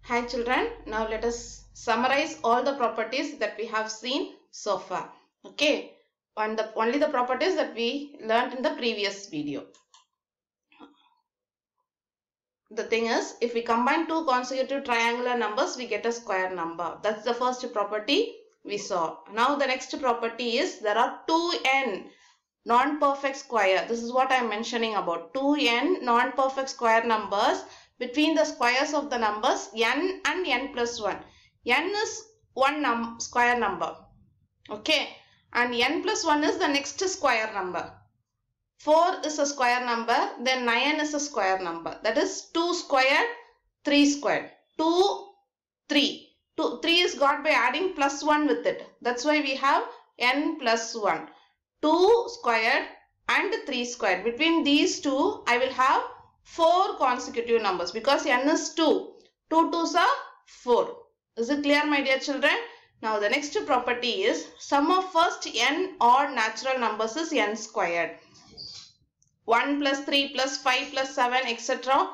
Hi children, now let us summarize all the properties that we have seen so far. Okay, only the properties that we learned in the previous video. The thing is, if we combine two consecutive triangular numbers, we get a square number. That's the first property we saw. Now the next property is there are 2n non-perfect square. This is what I am mentioning about. 2n non-perfect square numbers between the squares of the numbers n and n plus 1. N is one square number. Okay. And n plus 1 is the next square number. 4 is a square number. Then 9 is a square number. That is 2 squared, 3 squared. 2, 3. 3 is got by adding plus 1 with it. That's why we have n plus 1. 2 squared and 3 squared. Between these two, I will have 4 consecutive numbers because n is 2. 2 2s are 4. Is it clear, my dear children? Now the next property is sum of first n odd natural numbers is n squared. 1 plus 3 plus 5 plus 7 etc.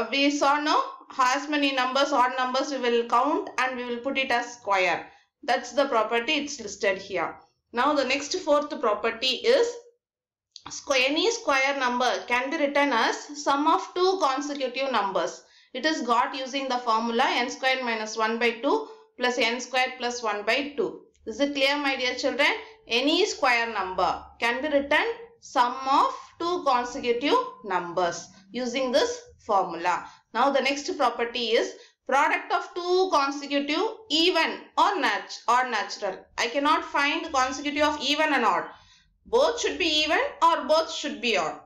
We saw no as many numbers, odd numbers we will count and we will put it as square. That's the property, it's listed here. Now the next fourth property is any square number can be written as sum of two consecutive numbers. It is got using the formula n squared minus 1 by 2 plus n squared plus 1 by 2. Is it clear, my dear children? Any square number can be written sum of two consecutive numbers using this formula. Now the next property is product of two consecutive even or natural. I cannot find consecutive of even and odd. Both should be even or both should be odd.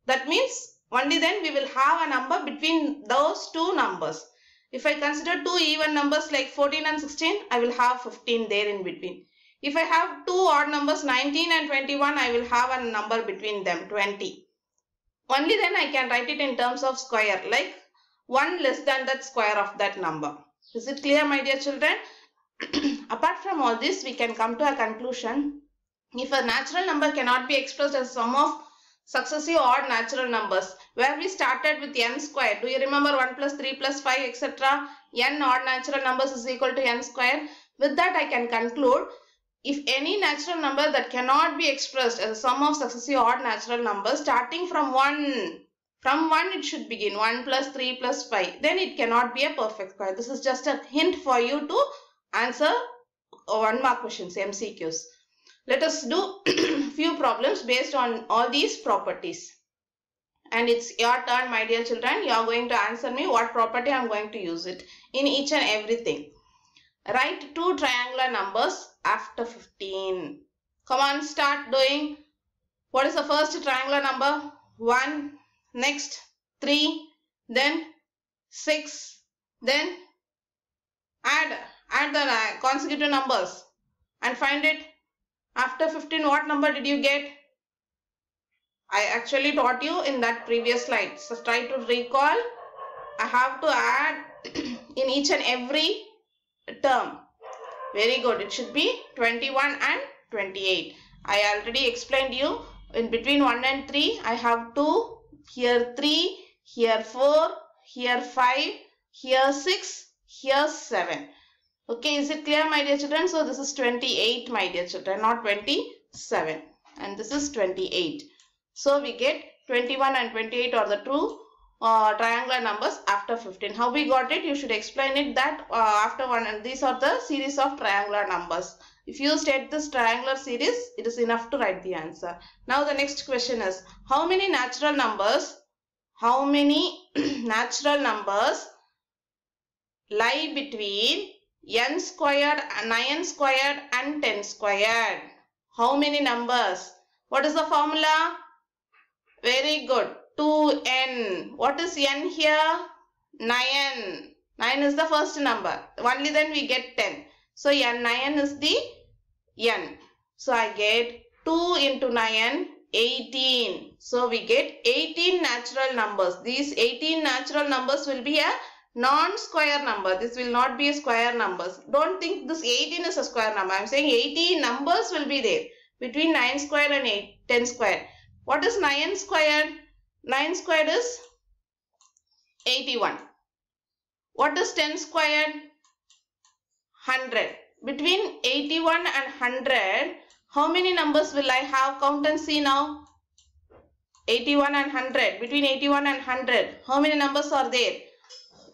That means only then we will have a number between those two numbers. If I consider two even numbers like 14 and 16, I will have 15 there in between. If I have two odd numbers 19 and 21, I will have a number between them 20. Only then I can write it in terms of square, like 1 less than that square of that number. Is it clear, my dear children? Apart from all this, we can come to a conclusion. If a natural number cannot be expressed as sum of successive odd natural numbers, where we started with n squared. Do you remember 1 plus 3 plus 5 etc. n odd natural numbers is equal to n squared. With that I can conclude, if any natural number that cannot be expressed as a sum of successive odd natural numbers starting from 1 it should begin 1 plus 3 plus 5. Then it cannot be a perfect square. This is just a hint for you to answer 1 mark questions, MCQs. Let us do few problems based on all these properties. And it's your turn, my dear children. You are going to answer me what property I am going to use it in each and everything. Write two triangular numbers after 15. Come on, start doing. What is the first triangular number? 1, next 3, then 6, then add the consecutive numbers and find it. After 15, what number did you get? I actually taught you in that previous slide. So try to recall. I have to add in each and every term. Very good. It should be 21 and 28. I already explained you. In between 1 and 3, I have 2. Here 3. Here 4. Here 5. Here 6. Here 7. Okay, is it clear, my dear children? So this is 28, my dear children, not 27. And this is 28. So we get 21 and 28 are the true triangular numbers after 15. How we got it? You should explain it that after 1, and these are the series of triangular numbers. If you state this triangular series, it is enough to write the answer. Now the next question is, how many natural numbers lie between n squared, 9 squared and 10 squared? How many numbers? What is the formula? Very good. 2n. What is n here? 9. 9 is the first number. Only then we get 10. So 9 is the n. So I get 2 into 9, 18. So we get 18 natural numbers. These 18 natural numbers will be a non-square number. This will not be a square numbers. Don't think this 18 is a square number. I am saying 18 numbers will be there between 9 squared and 10 squared. What is 9 squared? 9 squared is 81. What is 10 squared? 100. Between 81 and 100, how many numbers will I have? Count and see now. 81 and 100. Between 81 and 100, how many numbers are there?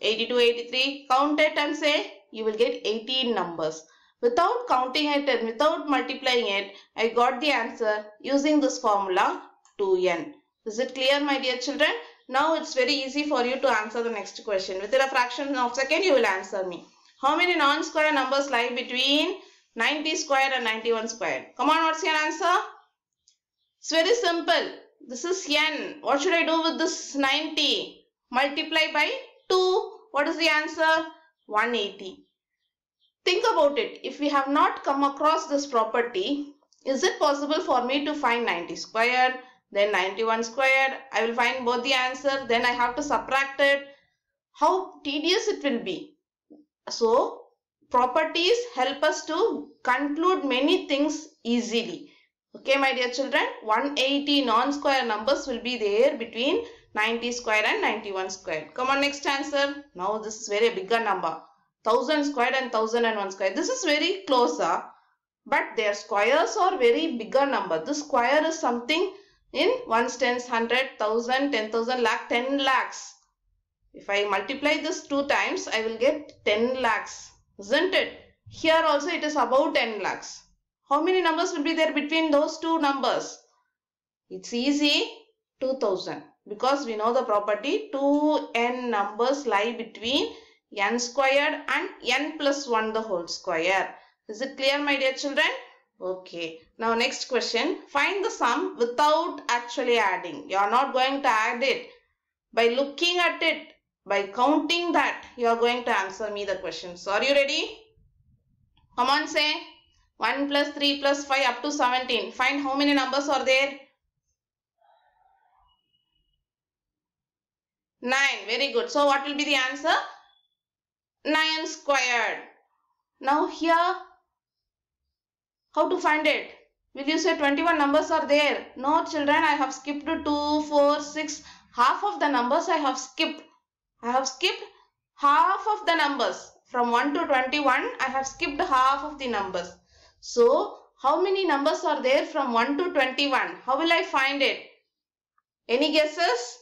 82, 83. Count it and say. You will get 18 numbers. Without counting it and without multiplying it, I got the answer using this formula 2n. Is it clear, my dear children? Now it's very easy for you to answer the next question. Within a fraction of a second, you will answer me. How many non-square numbers lie between 90 squared and 91 squared? Come on, what's your answer? It's very simple. This is n. What should I do with this 90? Multiply by 2. What is the answer? 180. Think about it. If we have not come across this property, is it possible for me to find 90 squared, then 91 squared? I will find both the answer. Then I have to subtract it. How tedious it will be. So, properties help us to conclude many things easily. Okay, my dear children, 180 non-square numbers will be there between 90 squared and 91 squared. Come on, next answer. Now, this is very bigger number. 1000 squared and 1001 squared. This is very closer, but their squares are very bigger number. This square is something in ones, tens, 100, 1000, 10,000, lakh, 10 lakhs. If I multiply this 2 times, I will get 10 lakhs. Isn't it? Here also it is about 10 lakhs. How many numbers will be there between those two numbers? It's easy. 2000. Because we know the property 2n numbers lie between n squared and n plus 1 the whole square. Is it clear, my dear children? Okay. Now next question. Find the sum without actually adding. You are not going to add it. By looking at it, by counting that, you are going to answer me the question. So are you ready? Come on, say. 1 plus 3 plus 5 up to 17. Find how many numbers are there? 9. Very good. So what will be the answer? 9 squared. Now here, how to find it? Will you say 21 numbers are there? No, children, I have skipped 2, 4, 6. Half of the numbers I have skipped. I have skipped half of the numbers. From 1 to 21, I have skipped half of the numbers. So, how many numbers are there from 1 to 21? How will I find it? Any guesses?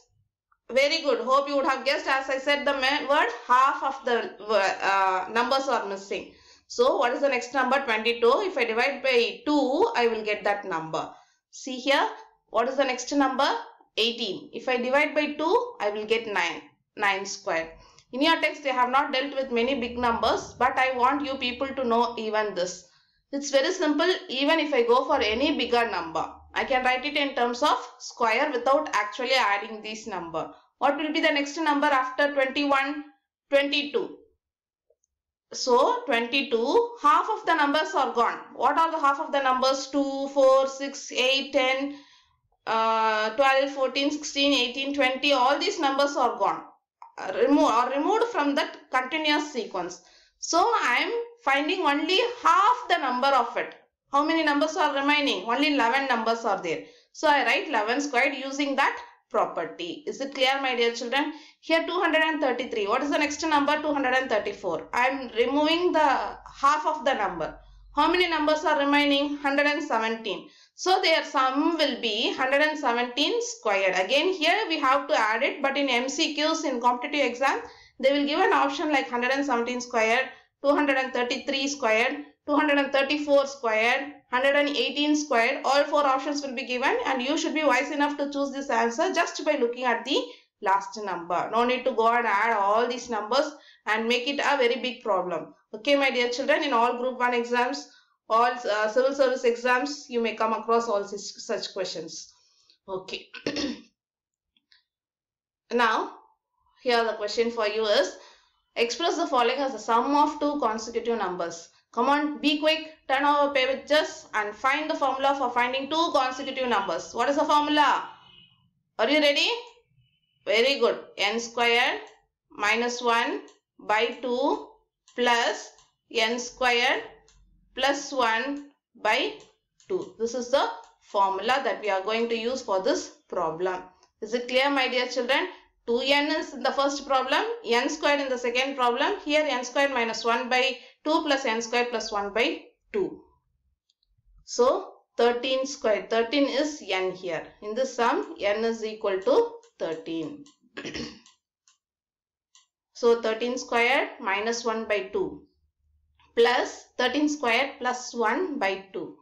Very good. Hope you would have guessed as I said the word half of the numbers are missing. So, what is the next number? 22. If I divide by 2, I will get that number. See here. What is the next number? 18. If I divide by 2, I will get 9. 9 squared. In your text, they have not dealt with many big numbers, but I want you people to know even this. It's very simple. Even if I go for any bigger number, I can write it in terms of square without actually adding this number. What will be the next number after 21? 22. So 22, half of the numbers are gone. What are the half of the numbers? 2, 4, 6, 8, 10, 12, 14, 16, 18, 20. All these numbers are gone. Removed from that continuous sequence. So I am finding only half the number of it. How many numbers are remaining? Only 11 numbers are there. So I write 11 squared using that property. Is it clear, my dear children? Here 233. What is the next number? 234. I am removing the half of the number. How many numbers are remaining? 117. So their sum will be 117 squared. Again here we have to add it, but in MCQs in competitive exam they will give an option like 117 squared, 233 squared, 234 squared, 118 squared. All 4 options will be given and you should be wise enough to choose this answer just by looking at the last number. No need to go and add all these numbers and make it a very big problem. Okay, my dear children, in all group 1 exams, all civil service exams, you may come across all such questions. Okay. Now, here the question for you is, express the following as the sum of 2 consecutive numbers. Come on, be quick, turn over pages and find the formula for finding 2 consecutive numbers. What is the formula? Are you ready? Very good. N squared minus 1 by 2 plus n squared plus 1 by 2. This is the formula that we are going to use for this problem. Is it clear, my dear children? 2n is in the first problem, n squared in the second problem. Here n squared minus 1 by 2 plus n squared plus 1 by 2. So 13 squared. 13 is n here. In this sum, n is equal to 13. So 13 squared minus 1 by 2 plus 13 squared plus 1 by 2.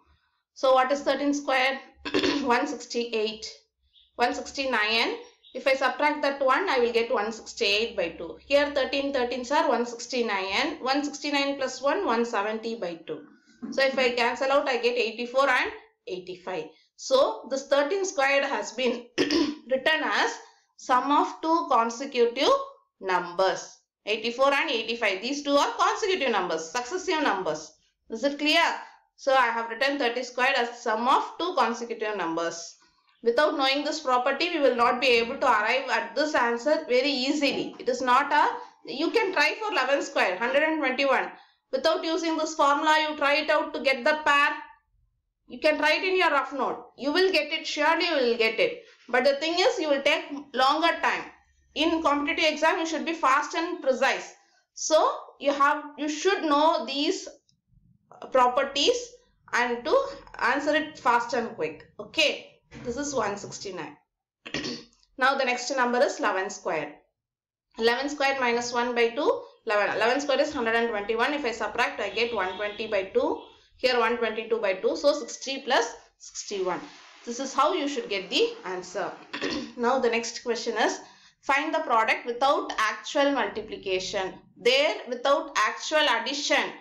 So what is 13 squared? 168. 169. If I subtract that 1, I will get 168 by 2. Here 13s are 169. 169 plus 1, 170 by 2. So if I cancel out, I get 84 and 85. So this 13 squared has been written as sum of two consecutive numbers. 84 and 85. These two are consecutive numbers, successive numbers. Is it clear? So I have written 30 squared as sum of two consecutive numbers. Without knowing this property, we will not be able to arrive at this answer very easily. It is not a, you can try for 11 squared, 121. Without using this formula, you try it out to get the pair. You can write in your rough note. You will get it, surely you will get it. But the thing is, you will take longer time. In competitive exam, you should be fast and precise. So, you should know these properties and to answer it fast and quick. Okay. This is 169. Now the next number is 11 squared. 11 squared minus 1 by 2. 11 squared is 121. If I subtract, I get 120 by 2. Here 122 by 2. So 60 plus 61. This is how you should get the answer. Now the next question is, find the product without actual multiplication. There without actual addition,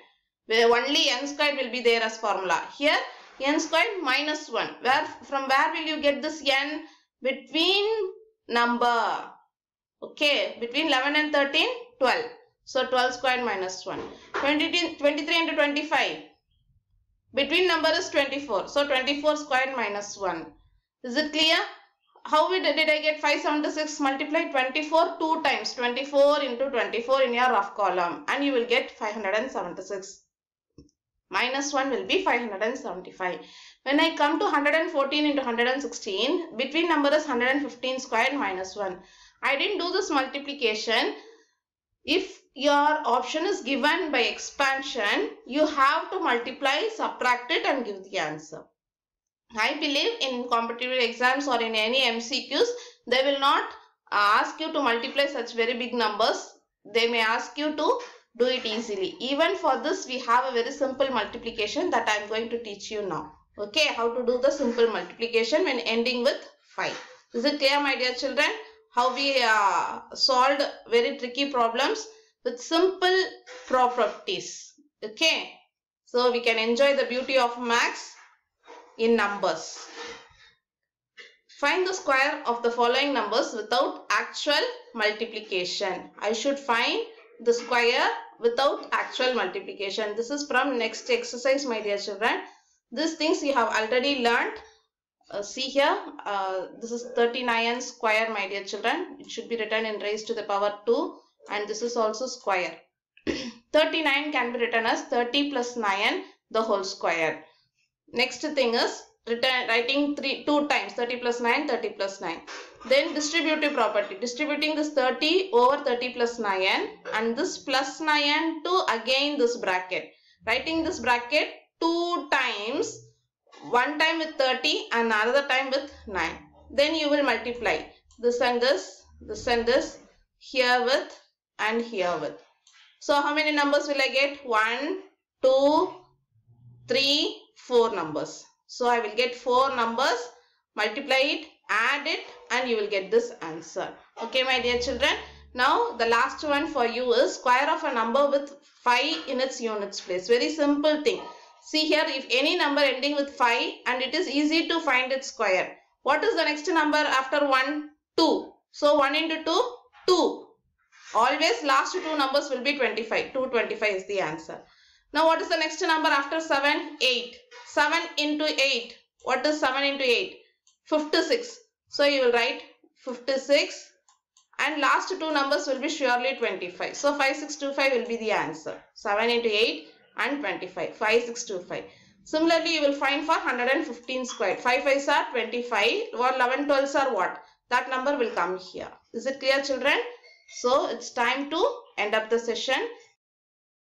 where only n squared will be there as formula. Here n squared minus 1. From where will you get this n? Between number. Okay, between 11 and 13, 12. So 12 squared minus 1. 23 into 25. Between number is 24. So 24 squared minus 1. Is it clear? How did I get 576? Multiply 24 2 times. 24 into 24 in your rough column. And you will get 576. Minus 1 will be 575. When I come to 114 into 116, between number is 115 squared minus 1. I didn't do this multiplication. If your option is given by expansion, you have to multiply, subtract it and give the answer. I believe in competitive exams or in any MCQs, they will not ask you to multiply such very big numbers. They may ask you to do it easily. Even for this, we have a very simple multiplication that I am going to teach you now. Okay, how to do the simple multiplication when ending with 5. Is it clear, my dear children? How we solved very tricky problems with simple properties. Okay, so we can enjoy the beauty of maths in numbers. Find the square of the following numbers without actual multiplication. I should find the square without actual multiplication. This is from next exercise, my dear children. These things you have already learnt. See here, this is 39 square, my dear children. It should be written in raised to the power 2, and this is also square. 39 can be written as 30 plus 9 the whole square. Next thing is writing 2 times 30 plus 9, 30 plus 9. Then distributive property, distributing this 30 over 30 plus 9 and this plus 9 to again this bracket. Writing this bracket 2 times, one time with 30 and another time with 9. Then you will multiply this and this, here with and here with. So how many numbers will I get? 1, 2, 3, 4 numbers. So I will get 4 numbers, multiply it, add it, and you will get this answer. Okay, my dear children. Now the last one for you is square of a number with 5 in its units place. Very simple thing. See here, if any number ending with 5 and it is easy to find its square. What is the next number after 1? 2. So 1 into 2, 2. Always last 2 numbers will be 25. 225 is the answer. Now what is the next number after 7? 8. 7 into 8. What is 7 into 8? 56. So you will write 56 and last 2 numbers will be surely 25. So 5625 will be the answer. 7 into 8 and 25. 5625. Similarly, you will find for 115 squared. 5 5s are 25. Or 11 12s are what? that number will come here. Is it clear, children? So it's time to end up the session.